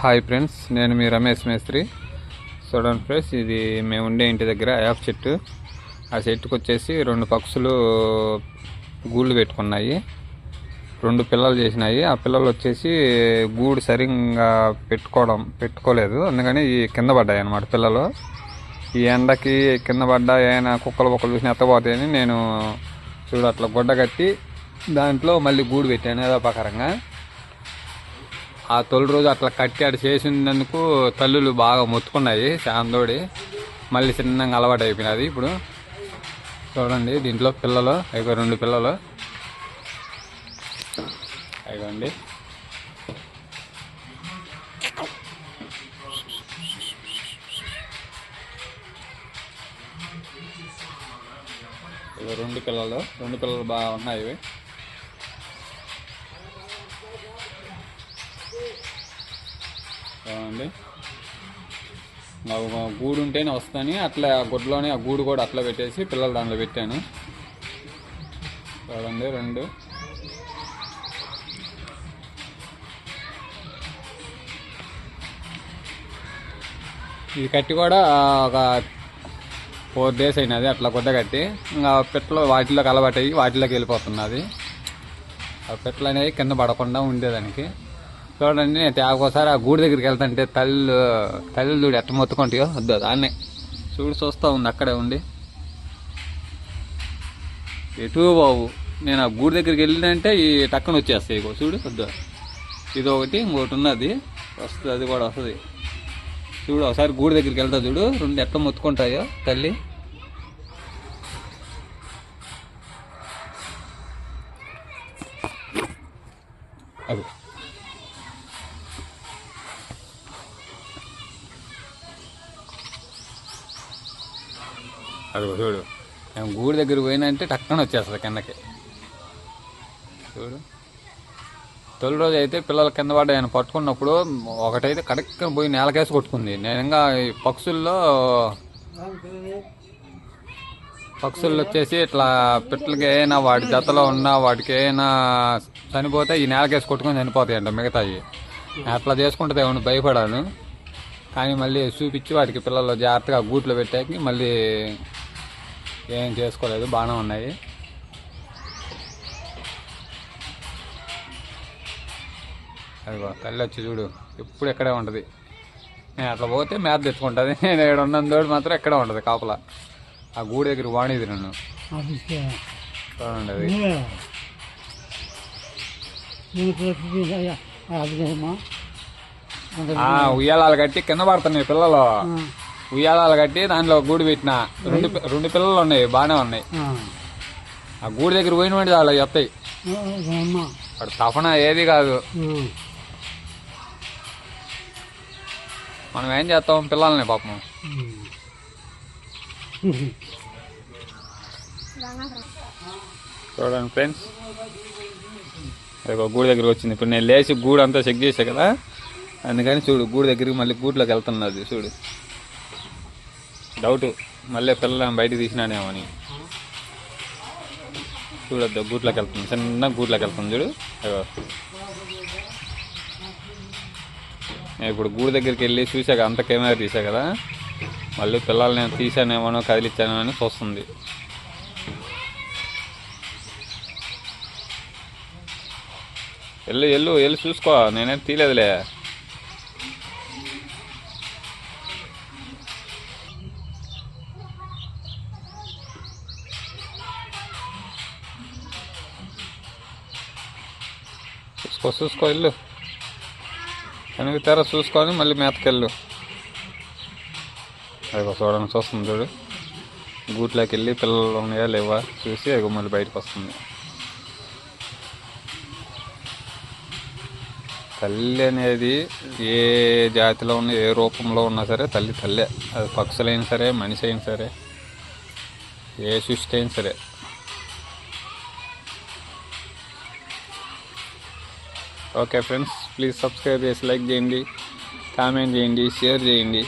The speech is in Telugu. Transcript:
హాయ్ ఫ్రెండ్స్, నేను మీ రమేష్ మేస్త్రి. చూడండి ఫ్రెండ్స్, ఇది మేము ఉండే ఇంటి దగ్గర యాప్ చెట్టు. ఆ చెట్టుకు వచ్చేసి 2 పక్షులు గూళ్ళు పెట్టుకున్నాయి. 2 పిల్లలు చేసినాయి. ఆ పిల్లలు వచ్చేసి గూడు సరిగ్గా పెట్టుకోలేదు, అందుకని ఈ కింద పడ్డాయి అన్నమాట పిల్లలు. ఈ ఎండకి కింద పడ్డా ఏమైనా కుక్కలు చూసి ఎత్తపోతాయని నేను అట్లా గుడ్డ కట్టి దాంట్లో మళ్ళీ గూడు పెట్టాను ఏదో ప్రకారంగా. ఆ తొలి రోజు అట్లా కట్టి అటు చేసినందుకు తల్లులు బాగా మొత్తుకున్నాయి చాందోడి. మళ్ళీ చిన్నగా అలవాటు అయిపోయినది. ఇప్పుడు చూడండి, దీంట్లో పిల్లలు 2 పిల్లలు అయిగోండి. ఇవి 2 పిల్లలు బాగా ఉన్నాయి. చూడండి, గూడు ఉంటేనే వస్తాను అట్లా గుడ్లోనే ఆ గూడు కూడా అట్లా పెట్టేసి పిల్లలు దాంట్లో పెట్టాను. చూడండి 2 ఇది కట్టి కూడా ఒక 4 days అయినది అట్లా గుడ్డ కట్టి. ఇంకా పెట్టలు వాటిలోకి అలవాటు అయ్యి వాటిలోకి వెళ్ళిపోతున్నది. ఆ పెట్టలు అనేవి కింద పడకుండా ఉండేదానికి. చూడండి, నేను ఒకసారి ఆ గూడు దగ్గరికి వెళ్తాంటే తల్లి చూడు ఎట్ట మొత్తుకుంటాయో. వద్దు దాన్నే చూస్తూ ఉంది అక్కడే ఉండి. ఎటు బాబు, నేను ఆ గూడు దగ్గరికి వెళ్ళినంటే ఈ టక్కన వచ్చేస్తాయి. చూడు, వద్దు ఇది ఒకటి ఇంకోటి ఉన్నది వస్తుంది, అది కూడా వస్తుంది. చూడు ఒకసారి గూడు దగ్గరికి వెళ్తా చూడు, 2 ఎట్లా మొత్తుకుంటాయో తల్లి. అది చూడు, మేము గూడు దగ్గర పోయినంటే టక్కన వచ్చేస్తుంది కిందకి. చూడు, తొలి రోజు అయితే పిల్లలు కింద పడ్డా ఆయన పట్టుకున్నప్పుడు ఒకటైతే కడక్కన పోయి నేలకేసి కొట్టుకుంది. నేను ఇంకా పక్షుల్లో వచ్చేసి ఇట్లా పిట్టలకి ఏమైనా వాటి జతలో ఉన్నా వాటికి ఏమైనా చనిపోతే ఈ నేలకేసి కొట్టుకొని చనిపోతాయంట మిగతాయి. అట్లా చేసుకుంటుంది ఏమన్నా భయపడాను. కానీ మళ్ళీ చూపించి వాటికి పిల్లలు జాగ్రత్తగా గూట్లో పెట్టాక మళ్ళీ ఏం చేసుకోలేదు, బాగానే ఉన్నాయి. అదిగో తల్లి వచ్చి చూడు, ఎప్పుడు ఎక్కడే ఉంటుంది. నేను అట్లా పోతే మేత తెచ్చుకుంటుంది. నేను ఇక్కడ ఉన్నందుకు మాత్రం ఎక్కడే ఉంటుంది కాపలా. ఆ గూడు దగ్గర వాణిది నన్ను చూడండి. అది ఉయ్యాలాలు కట్టి కింద పడుతున్నాయి పిల్లలు. ఉయ్యాలాలు కట్టి దాంట్లో గూడు పెట్టిన 2 పిల్లలు ఉన్నాయి, బాగానే ఉన్నాయి. ఆ గూడు దగ్గర పోయిన చాలా ఎత్తాయి. వాడు తపన ఏది కాదు. మనం ఏం చేస్తాం పిల్లల్ని పాపం. చూడండి ఫ్రెండ్స్, గూడు దగ్గర వచ్చింది. ఇప్పుడు నేను లేచి గూడు అంతా చెక్ చేసా కదా, అందుకని చూడు గూడు దగ్గరికి మళ్ళీ గూట్లోకి వెళ్తున్నది. చూడు, డౌట్ మళ్ళీ పిల్లలను బయటకు తీసినానేమని. చూడొద్దు, గూట్లోకి వెళ్తుంది, చిన్న గూట్లోకి వెళ్తుంది. చూడు, నేను ఇప్పుడు గూడు దగ్గరికి వెళ్ళి చూసాక అంత కెమెరా తీసా కదా, మళ్ళీ పిల్లల్ని నేను తీసానేమోనో కదిలిచ్చానో అని చూస్తుంది. వెళ్ళి చూసుకో, నేనేం తీయలేదులే. చూసుకో వెళ్ళు, కనుక తెర చూసుకొని మళ్ళీ మేతకెళ్ళు. అదిగో చూడండి, చూస్తుంది చూడు. గూట్లోకి వెళ్ళి పిల్లలు ఉన్నాయా లేవా చూసి అదిగో మళ్ళీ బయటకు వస్తుంది. తల్లి అనేది ఏ జాతిలో ఉన్న ఏ రూపంలో ఉన్నా సరే తల్లే. అది పక్షులైనా సరే, మనిషి అయినా సరే, ఏ సృష్టి అయినా సరే. ఓకే ఫ్రెండ్స్, ప్లీజ్ సబ్స్క్రైబ్ చేసి లైక్ చేయండి, కామెంట్ చేయండి, షేర్ చేయండి.